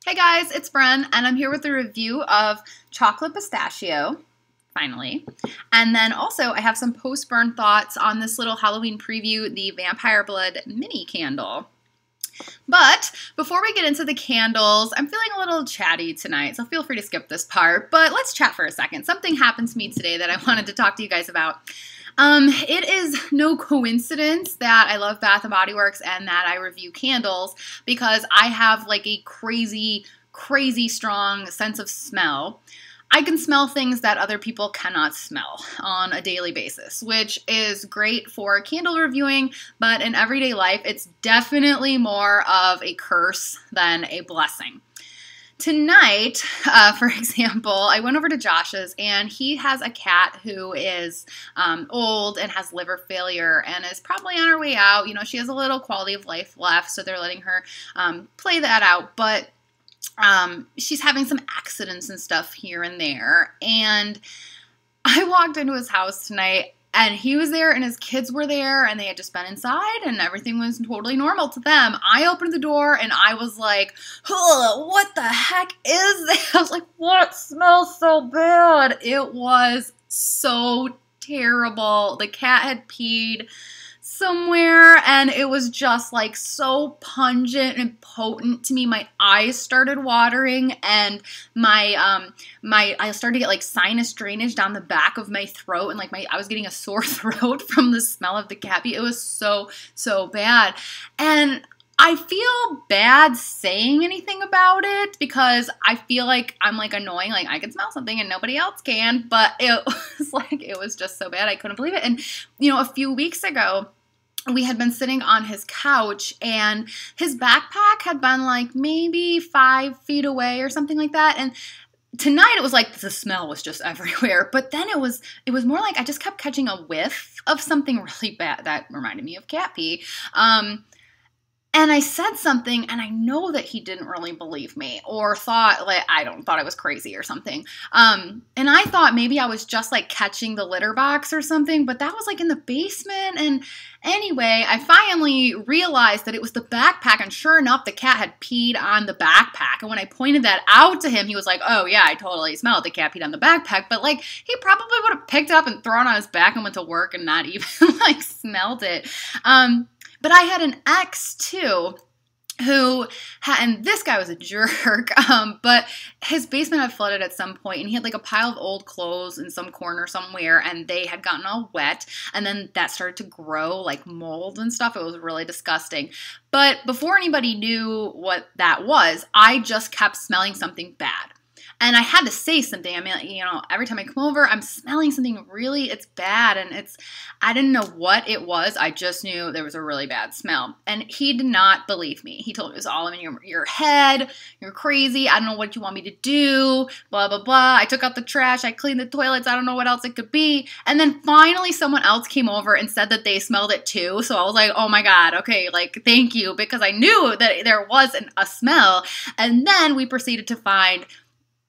Hey guys, it's Bren, and I'm here with a review of Chocolate Pistachio, finally. And then also, I have some post-burn thoughts on this little Halloween preview, the Vampire Blood mini candle. But before we get into the candles, I'm feeling a little chatty tonight, so feel free to skip this part. But let's chat for a second. Something happened to me today that I wanted to talk to you guys about. It is no coincidence that I love Bath & Body Works and that I review candles because I have like a crazy strong sense of smell. I can smell things that other people cannot smell on a daily basis, which is great for candle reviewing, but in everyday life, it's definitely more of a curse than a blessing. Tonight, for example, I went over to Josh's and he has a cat who is old and has liver failure and is probably on her way out. You know, she has a little quality of life left, so they're letting her play that out, but she's having some accidents and stuff here and there. And I walked into his house tonight and he was there and his kids were there and they had just been inside and everything was totally normal to them. I opened the door and I was like, oh, what the heck is this? I was like, what smells so bad? It was so terrible. The cat had peed somewhere and it was just like so pungent and potent to me. My eyes started watering and I started to get like sinus drainage down the back of my throat and like I was getting a sore throat from the smell of the cat pee. It was so bad. And I feel bad saying anything about it because I feel like I'm like annoying, like I can smell something and nobody else can, but it was like, it was just so bad. I couldn't believe it. And you know, a few weeks ago, we had been sitting on his couch and his backpack had been like maybe 5 feet away or something like that. And tonight it was like the smell was just everywhere. But then it was more like I just kept catching a whiff of something really bad that reminded me of cat pee. And I said something, and I know that he didn't really believe me or thought, like, thought I was crazy or something. And I thought maybe I was just, like, catching the litter box or something, but that was, like, in the basement. And anyway, I finally realized that it was the backpack, and sure enough, the cat had peed on the backpack. And when I pointed that out to him, he was like, oh, yeah, I totally smelled the cat peed on the backpack. But, like, he probably would have picked it up and thrown it on his back and went to work and not even, like, smelled it. But I had an ex, too, and this guy was a jerk, but his basement had flooded at some point, and he had like a pile of old clothes in some corner somewhere, and they had gotten all wet, and then that started to grow like mold and stuff. It was really disgusting. But before anybody knew what that was, I just kept smelling something bad. And I had to say something. I mean, you know, every time I come over, I'm smelling something really, it's bad. And I didn't know what it was. I just knew there was a really bad smell. And he did not believe me. He told me it was all in your head. You're crazy. I don't know what you want me to do. Blah, blah, blah. I took out the trash. I cleaned the toilets. I don't know what else it could be. And then finally someone else came over and said that they smelled it too. So I was like, oh my God, okay, like, thank you. Because I knew that there was a smell. And then we proceeded to find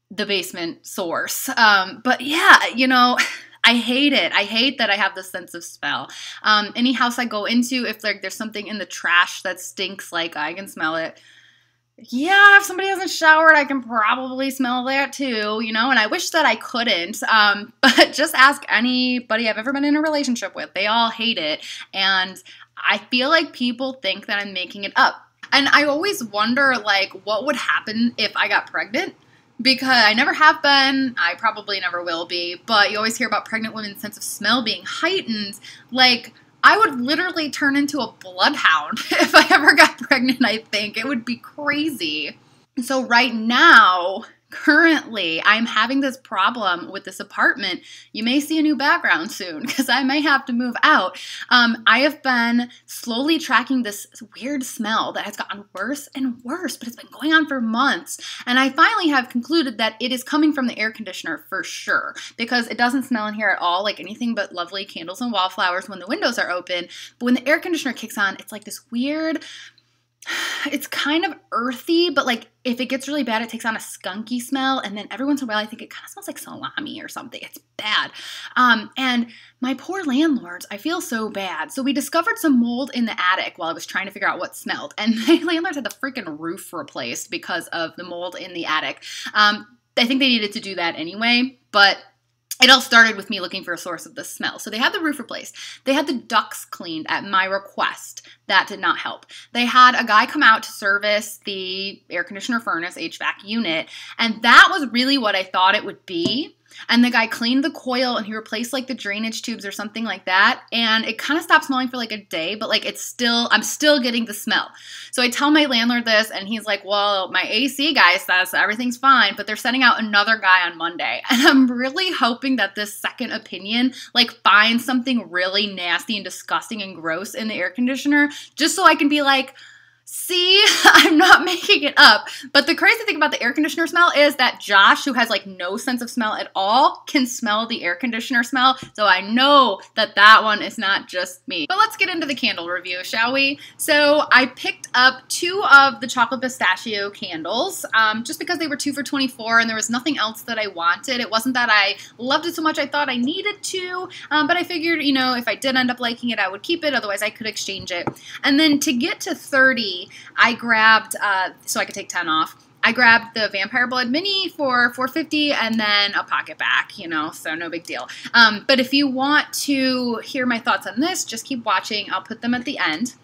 the basement source. But yeah, you know, I hate it. I hate that I have this sense of smell. Any house I go into, if like there's something in the trash that stinks, like I can smell it. Yeah, if somebody hasn't showered, I can probably smell that too, you know, and I wish that I couldn't. But just ask anybody I've ever been in a relationship with. They all hate it. And I feel like people think that I'm making it up. And I always wonder, like, what would happen if I got pregnant? Because I never have been, I probably never will be, but you always hear about pregnant women's sense of smell being heightened. Like, I would literally turn into a bloodhound if I ever got pregnant, I think. It would be crazy. So right now, currently, I'm having this problem with this apartment. You may see a new background soon because I may have to move out. I have been slowly tracking this weird smell that has gotten worse and worse, but it's been going on for months. And I finally have concluded that it is coming from the air conditioner for sure because it doesn't smell in here at all like anything but lovely candles and wallflowers when the windows are open. But when the air conditioner kicks on, it's like this weird, It's kind of earthy, but like if it gets really bad, it takes on a skunky smell. And then every once in a while, I think it kind of smells like salami or something. It's bad. And my poor landlords, I feel so bad. So we discovered some mold in the attic while I was trying to figure out what smelled. And my landlords had the freaking roof replaced because of the mold in the attic. I think they needed to do that anyway, but it all started with me looking for a source of the smell. So they had the roof replaced. They had the ducts cleaned at my request. That did not help. They had a guy come out to service the air conditioner furnace HVAC unit, and that was really what I thought it would be. And the guy cleaned the coil and he replaced like the drainage tubes or something like that. And it kind of stopped smelling for like a day, but like I'm still getting the smell. So I tell my landlord this and he's like, well, my AC guy says everything's fine, but they're sending out another guy on Monday. And I'm really hoping that this second opinion like finds something really nasty and disgusting and gross in the air conditioner just so I can be like, see, I'm not making it up. But the crazy thing about the air conditioner smell is that Josh, who has like no sense of smell at all, can smell the air conditioner smell. So I know that that one is not just me. But let's get into the candle review, shall we? So I picked up 2 of the Chocolate Pistachio candles just because they were 2 for $24 and there was nothing else that I wanted. It wasn't that I loved it so much I thought I needed to, but I figured, you know, if I did end up liking it, I would keep it. Otherwise, I could exchange it. And then to get to 30, I grabbed, so I could take 10 off, I grabbed the Vampire Blood Mini for $4.50 and then a pocket back, you know, so no big deal. But if you want to hear my thoughts on this, just keep watching. I'll put them at the end.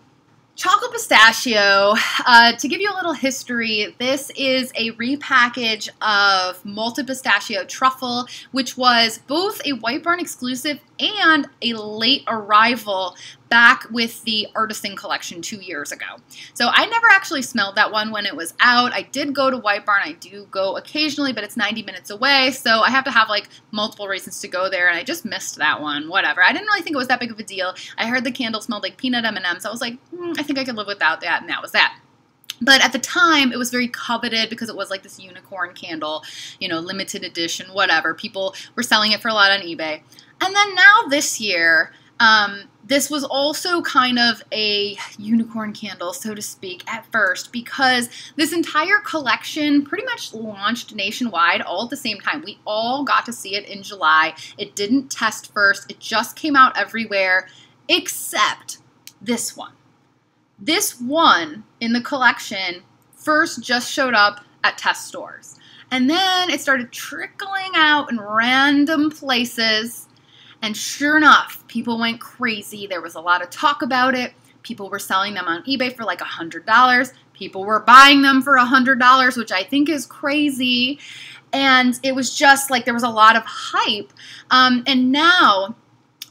Chocolate Pistachio, to give you a little history, this is a repackage of Malted Pistachio Truffle, which was both a White Barn exclusive and a late arrival back with the Artisan collection 2 years ago. So I never actually smelled that one when it was out. I did go to White Barn. I do go occasionally, but it's 90 minutes away, so I have to have like multiple reasons to go there, and I just missed that one. Whatever. I didn't really think it was that big of a deal. I heard the candle smelled like peanut M&Ms, so I was like, I think I could live without that, and that was that. But at the time, it was very coveted because it was like this unicorn candle, you know, limited edition, whatever. People were selling it for a lot on eBay. And then now this year, this was also kind of a unicorn candle, so to speak, at first, because this entire collection pretty much launched nationwide all at the same time. We all got to see it in July. It didn't test first. It just came out everywhere, except this one. This one in the collection first just showed up at test stores. And then it started trickling out in random places. And sure enough, people went crazy. There was a lot of talk about it. People were selling them on eBay for like $100. People were buying them for $100, which I think is crazy. And it was just like there was a lot of hype. And now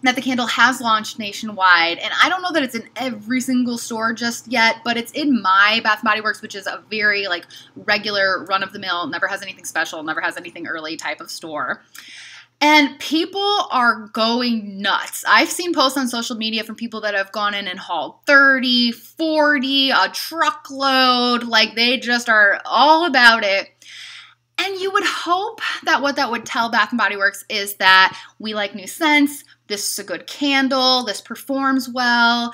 that the candle has launched nationwide, and I don't know that it's in every single store just yet, but it's in my Bath & Body Works, which is a very like regular run-of-the-mill, never has anything special, never has anything early type of store. And people are going nuts. I've seen posts on social media from people that have gone in and hauled 30, 40, a truckload, like they just are all about it. And you would hope that what that would tell Bath & Body Works is that we like new scents, this is a good candle, this performs well,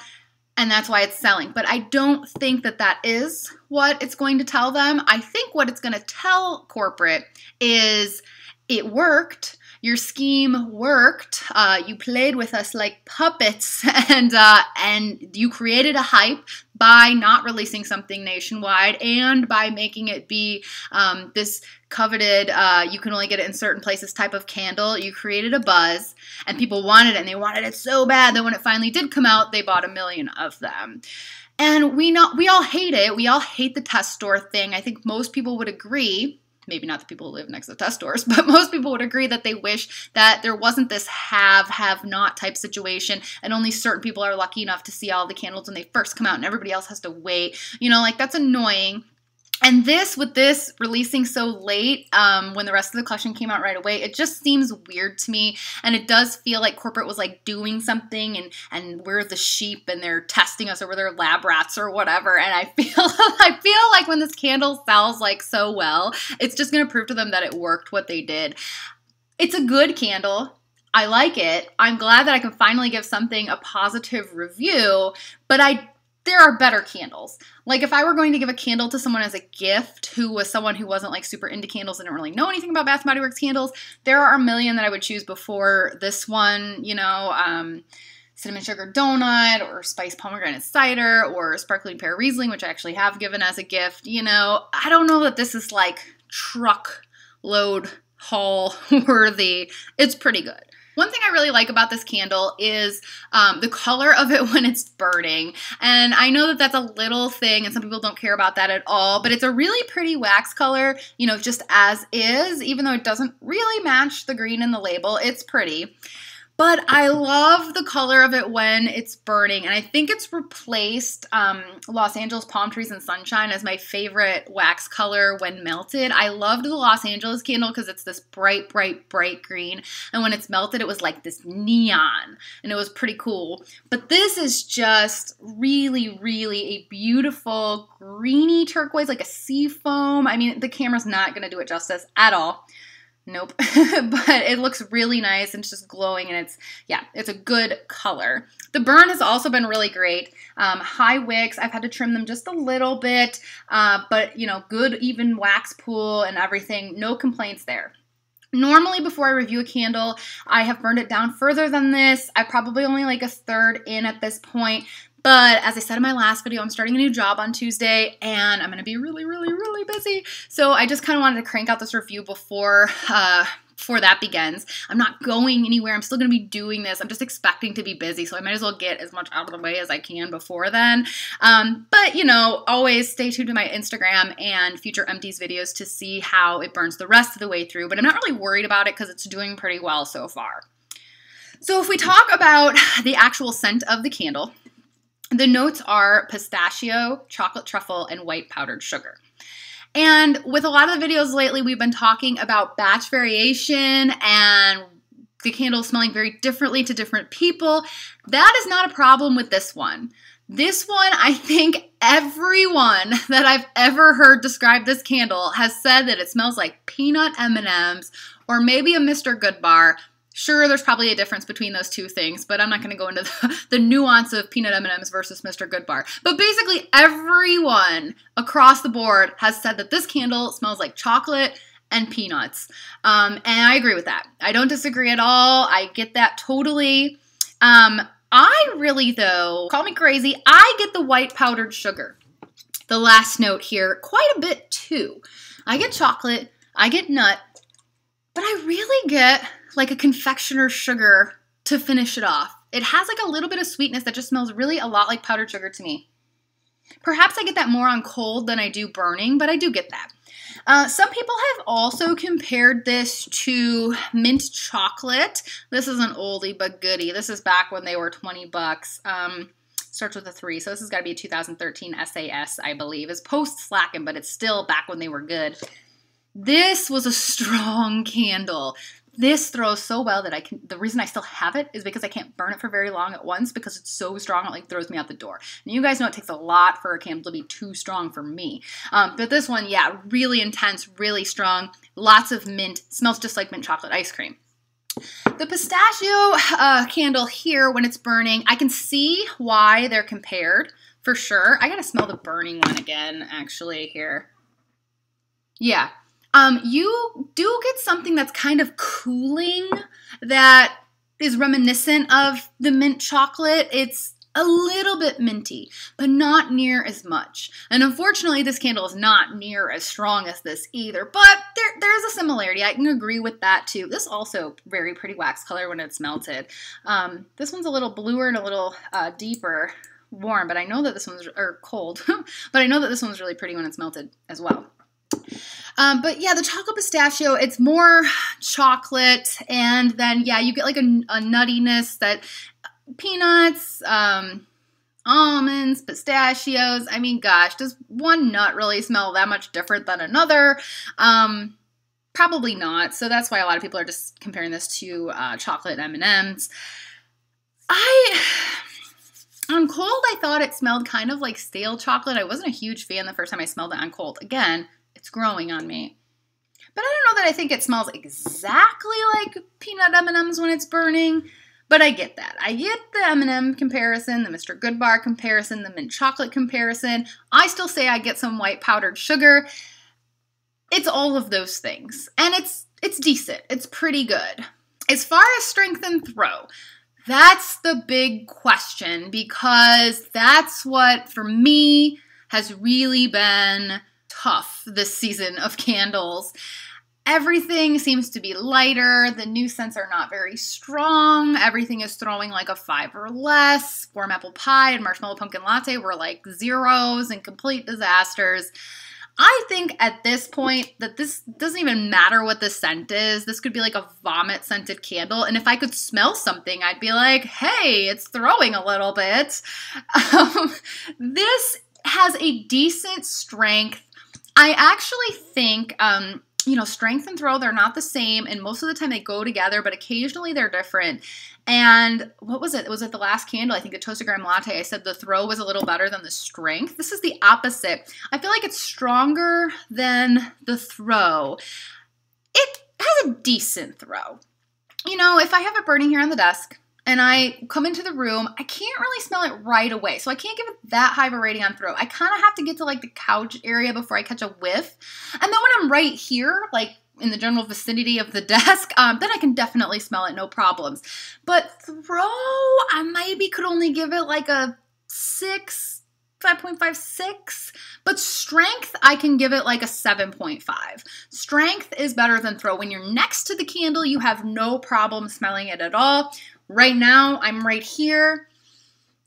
and that's why it's selling. But I don't think that that is what it's going to tell them. I think what it's going to tell corporate is it worked. Your scheme worked. You played with us like puppets, and you created a hype by not releasing something nationwide and by making it be this coveted, you can only get it in certain places type of candle. You created a buzz, and people wanted it, and they wanted it so bad that when it finally did come out, they bought 1 million of them. And we all hate it. We all hate the test store thing. I think most people would agree. Maybe not the people who live next to test stores, but most people would agree that they wish that there wasn't this have-not type situation, and only certain people are lucky enough to see all the candles when they first come out, and everybody else has to wait. You know, like, that's annoying. And with this releasing so late, when the rest of the collection came out right away, it just seems weird to me. And it does feel like corporate was like doing something, and we're the sheep, and they're testing us, or we're their lab rats or whatever. And I feel like when this candle sells like so well, it's just going to prove to them that it worked what they did. It's a good candle. I like it. I'm glad that I can finally give something a positive review, but I there are better candles. Like if I were going to give a candle to someone as a gift who was someone who wasn't like super into candles and didn't really know anything about Bath & Body Works candles, there are a million that I would choose before this one, you know, cinnamon sugar donut or spiced pomegranate cider or sparkling pear Riesling, which I actually have given as a gift. You know, I don't know that this is like truckload haul worthy. It's pretty good. One thing I really like about this candle is the color of it when it's burning. And I know that that's a little thing and some people don't care about that at all, but it's a really pretty wax color, you know, just as is, even though it doesn't really match the green in the label. It's pretty. But I love the color of it when it's burning, and I think it's replaced Los Angeles Palm Trees and Sunshine as my favorite wax color when melted. I loved the Los Angeles candle because it's this bright, bright, bright green, and when it's melted, it was like this neon, and it was pretty cool. But this is just really, really a beautiful greeny turquoise, like a sea foam. I mean, the camera's not going to do it justice at all. Nope. But it looks really nice and it's just glowing, and it's a good color. The burn has also been really great. High wicks. I've had to trim them just a little bit, but you know, good even wax pool and everything. No complaints there. Normally, before I review a candle, I have burned it down further than this. I probably only like a third in at this point. But as I said in my last video, I'm starting a new job on Tuesday, and I'm going to be really, really, really busy. So I just kind of wanted to crank out this review before that begins. I'm not going anywhere. I'm still going to be doing this. I'm just expecting to be busy, so I might as well get as much out of the way as I can before then. But, you know, always stay tuned to my Instagram and future empties videos to see how it burns the rest of the way through. But I'm not really worried about it because it's doing pretty well so far. So if we talk about the actual scent of the candle, the notes are pistachio, chocolate truffle, and white powdered sugar. And with a lot of the videos lately, we've been talking about batch variation and the candle smelling very differently to different people. That is not a problem with this one. This one, I think everyone that I've ever heard describe this candle has said that it smells like peanut M&Ms or maybe a Mr. Goodbar. Sure, there's probably a difference between those two things, but I'm not going to go into the nuance of peanut M&Ms versus Mr. Goodbar. But basically, everyone across the board has said that this candle smells like chocolate and peanuts. And I agree with that. I don't disagree at all. I get that totally. I really, though, call me crazy, I get the white powdered sugar. The last note here, quite a bit too. I get chocolate, I get nut, but I really get like a confectioner's sugar to finish it off. It has like a little bit of sweetness that just smells really a lot like powdered sugar to me. Perhaps I get that more on cold than I do burning, but I do get that. Some people have also compared this to mint chocolate. This is an oldie but goodie. This is back when they were 20 bucks. Starts with a 3, so this has got to be a 2013 SAS, I believe. It's post-Slacken, but it's still back when they were good. This was a strong candle. This throws so well that the reason I still have it is because I can't burn it for very long at once because it's so strong it like throws me out the door. And you guys know it takes a lot for a candle to be too strong for me. But this one, yeah, really intense, really strong, lots of mint, smells just like mint chocolate ice cream. The pistachio candle here, when it's burning, I can see why they're compared for sure. I gotta smell the burning one again, actually, here. Yeah. You do get something that's kind of cooling that is reminiscent of the mint chocolate. It's a little bit minty, but not near as much. And unfortunately, this candle is not near as strong as this either, but there's a similarity. I can agree with that too. This also very pretty wax color when it's melted. This one's a little bluer and a little deeper warm, but I know that this one's, or cold, but I know that this one's really pretty when it's melted as well. But yeah, the chocolate pistachio, it's more chocolate, and then yeah, you get like a nuttiness that peanuts, almonds, pistachios. I mean, gosh, does one nut really smell that much different than another? Probably not. So that's why a lot of people are just comparing this to chocolate M&Ms. On cold, I thought it smelled kind of like stale chocolate. I wasn't a huge fan the first time I smelled it on cold. Again, it's growing on me. But I don't know that I think it smells exactly like peanut M&Ms when it's burning. But I get that. I get the M&M comparison, the Mr. Goodbar comparison, the mint chocolate comparison. I still say I get some white powdered sugar. It's all of those things. And it's decent. It's pretty good. As far as strength and throw, that's the big question, because that's what, for me, has really been tough this season of candles. Everything seems to be lighter. The new scents are not very strong. Everything is throwing like a 5 or less. Warm apple pie and marshmallow pumpkin latte were like zeros and complete disasters. I think at this point that this doesn't even matter what the scent is. This could be like a vomit scented candle. And if I could smell something, I'd be like, hey, it's throwing a little bit. This has a decent strength. I actually think, strength and throw, they're not the same. And most of the time they go together, but occasionally they're different. And what was it? Was it the last candle? I think the Toasted Graham Latte. I said the throw was a little better than the strength. This is the opposite. I feel like it's stronger than the throw. It has a decent throw. If I have it burning here on the desk and I come into the room, I can't really smell it right away. So I can't give it that high of a rating on throw. I kind of have to get to like the couch area before I catch a whiff. And then when I'm right here, like in the general vicinity of the desk, then I can definitely smell it, no problems. But throw, I maybe could only give it like a 6, 5.5, 6. But strength, I can give it like a 7.5. Strength is better than throw. When you're next to the candle, you have no problem smelling it at all. Right now, I'm right here.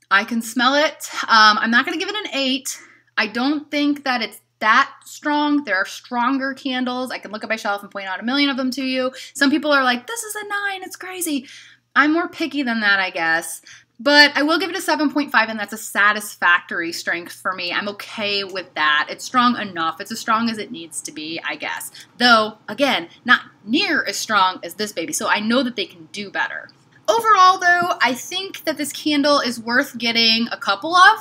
I can smell it. I'm not going to give it an 8. I don't think that it's that strong. There are stronger candles. I can look at my shelf and point out a million of them to you. Some people are like, this is a 9. It's crazy. I'm more picky than that, I guess. But I will give it a 7.5, and that's a satisfactory strength for me. I'm okay with that. It's strong enough. It's as strong as it needs to be, I guess. Though, again, not near as strong as this baby, so I know that they can do better. Overall, though, I think that this candle is worth getting a couple of.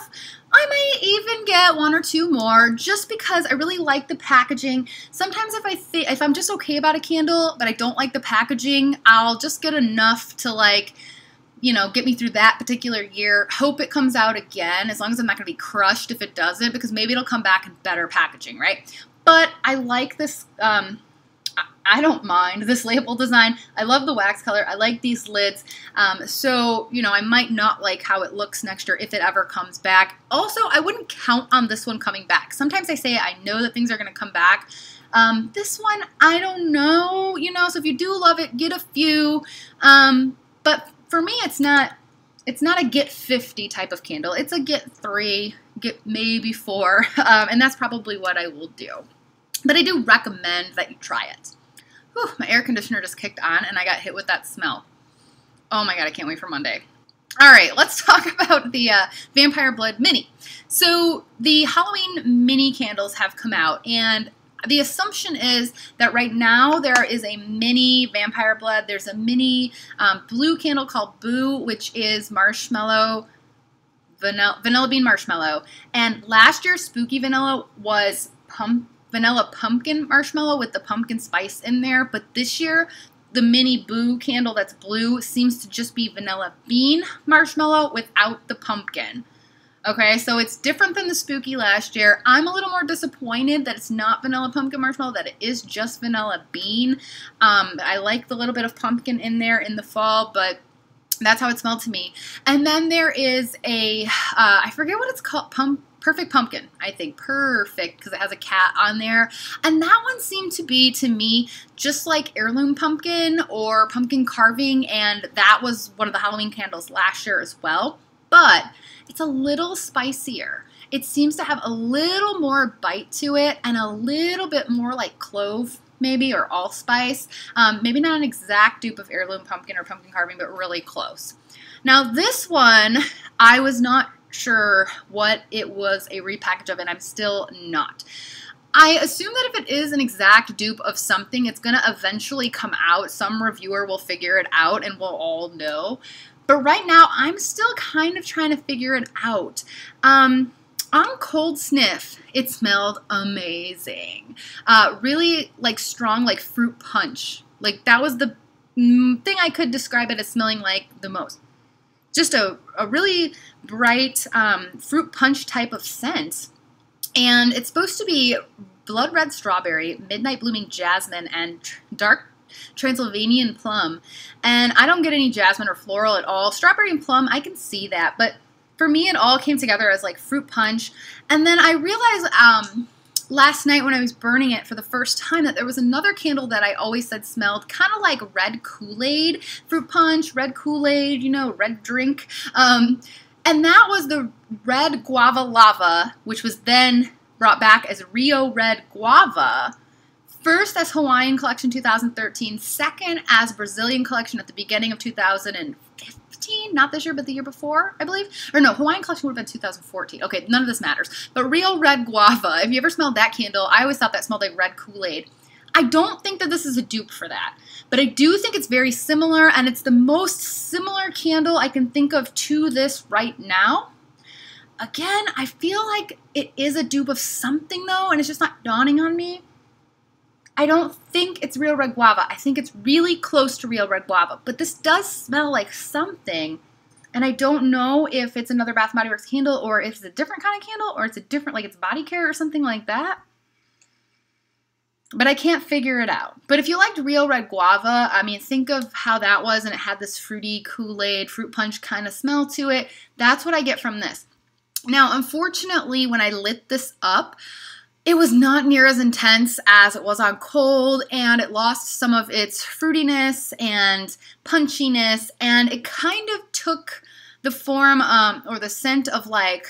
I may even get 1 or 2 more just because I really like the packaging. Sometimes if I'm just okay about a candle but I don't like the packaging, I'll just get enough to get me through that particular year. Hope it comes out again, as long as I'm not going to be crushed if it doesn't, because maybe it'll come back in better packaging, right? But I like this. I don't mind this label design. I love the wax color. I like these lids. So, I might not like how it looks next year if it ever comes back. Also, I wouldn't count on this one coming back. Sometimes I say I know that things are going to come back. This one, I don't know, so if you do love it, get a few. But for me, it's not a get 50 type of candle. It's a get 3, get maybe 4. And that's probably what I will do. But I do recommend that you try it. Whew, my air conditioner just kicked on and I got hit with that smell. Oh my God, I can't wait for Monday. All right, let's talk about the Vampire Blood Mini. So the Halloween mini candles have come out, and the assumption is that right now there is a mini Vampire Blood. There's a mini blue candle called Boo, which is marshmallow, vanilla bean marshmallow. And last year's Spooky Vanilla was vanilla pumpkin marshmallow with the pumpkin spice in there. But this year, the mini Boo candle that's blue seems to just be vanilla bean marshmallow without the pumpkin. Okay, so it's different than the Spooky last year. I'm a little more disappointed that it's not vanilla pumpkin marshmallow, that it is just vanilla bean. I like the little bit of pumpkin in there in the fall, but that's how it smelled to me. And then there is a, I forget what it's called, Perfect Pumpkin, I think. Perfect, because it has a cat on there. And that one seemed to be, to me, just like heirloom pumpkin or pumpkin carving, and that was one of the Halloween candles last year as well. But it's a little spicier. It seems to have a little more bite to it and a little bit more like clove, maybe, or allspice. Maybe not an exact dupe of heirloom pumpkin or pumpkin carving, but really close. Now this one, I was not sure what it was a repackage of, and I'm still not. I assume that if it is an exact dupe of something, it's going to eventually come out. Some reviewer will figure it out and we'll all know. But right now, I'm still kind of trying to figure it out. On cold sniff, it smelled amazing. Really like strong, like fruit punch. Like that was the thing I could describe it as smelling like the most. Just a really bright fruit punch type of scent. And it's supposed to be blood red strawberry, midnight blooming jasmine, and dark Transylvanian plum. And I don't get any jasmine or floral at all. Strawberry and plum, I can see that. But for me, it all came together as like fruit punch. And then I realized last night when I was burning it for the first time that there was another candle that I always said smelled kind of like red Kool-Aid, fruit punch, red Kool-Aid, you know, red drink. And that was the red Guava Lava, which was then brought back as Rio Red Guava. First as Hawaiian Collection 2013, second as Brazilian Collection at the beginning of 2015, not this year, but the year before, I believe. Or no, Hawaiian Collection would have been 2014. Okay, none of this matters. But Rio Red Guava, if you ever smelled that candle, I always thought that smelled like red Kool-Aid. I don't think that this is a dupe for that, but I do think it's very similar, and it's the most similar candle I can think of to this right now. Again, I feel like it is a dupe of something though, and it's just not dawning on me. I don't think it's Rio Red Guava. I think it's really close to Rio Red Guava, but this does smell like something, and I don't know if it's another Bath & Body Works candle, or if it's a different kind of candle, or it's a different, like it's body care or something like that. But I can't figure it out. But if you liked Rio Red Guava, I mean, think of how that was, and it had this fruity Kool-Aid, fruit punch kind of smell to it. That's what I get from this. Now, unfortunately, when I lit this up, it was not near as intense as it was on cold, and it lost some of its fruitiness and punchiness, and it kind of took the form or the scent of like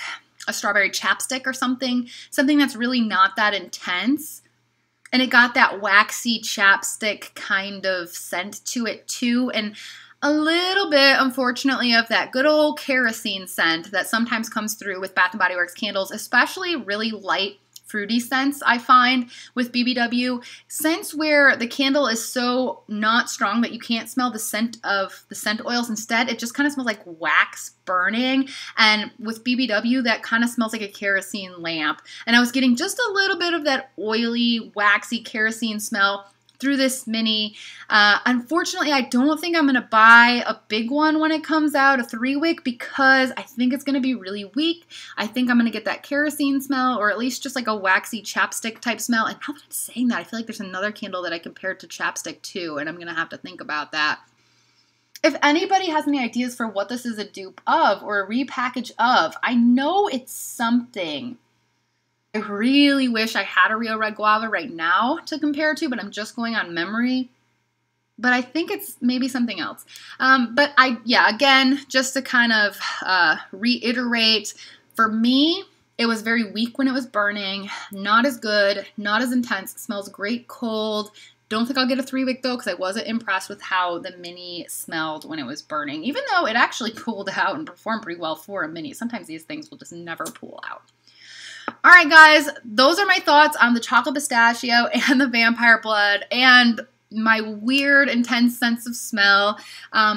a strawberry chapstick or something that's really not that intense. And it got that waxy chapstick kind of scent to it too, and a little bit, unfortunately, of that good old kerosene scent that sometimes comes through with Bath & Body Works candles, especially really light fruity scents I find with BBW. Scents where the candle is so not strong that you can't smell the scent of the scent oils. Instead, it just kind of smells like wax burning. And with BBW, that kind of smells like a kerosene lamp. And I was getting just a little bit of that oily, waxy kerosene smell through this mini. Unfortunately, I don't think I'm going to buy a big one when it comes out, a 3-wick, because I think it's going to be really weak. I think I'm going to get that kerosene smell, or at least just like a waxy chapstick type smell. And now that I'm saying that, I feel like there's another candle that I compared to chapstick too, and I'm going to have to think about that. If anybody has any ideas for what this is a dupe of or a repackage of, I know it's something. I really wish I had a Rio Red Guava right now to compare to, but I'm just going on memory. But I think it's maybe something else. But again, just to kind of reiterate, for me, it was very weak when it was burning, not as good, not as intense, it smells great cold. Don't think I'll get a 3-wick though, because I wasn't impressed with how the mini smelled when it was burning, even though it actually pulled out and performed pretty well for a mini. Sometimes these things will just never pull out. All right, guys, those are my thoughts on the Chocolate Pistachio and the Vampire Blood and my weird, intense sense of smell.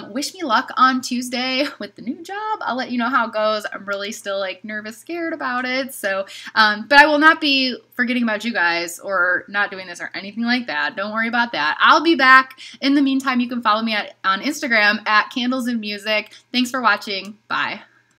Wish me luck on Tuesday with the new job. I'll let you know how it goes. I'm really still like nervous, scared about it. So, but I will not be forgetting about you guys or not doing this or anything like that. Don't worry about that. I'll be back. In the meantime, you can follow me on Instagram at Candles and Music. Thanks for watching. Bye.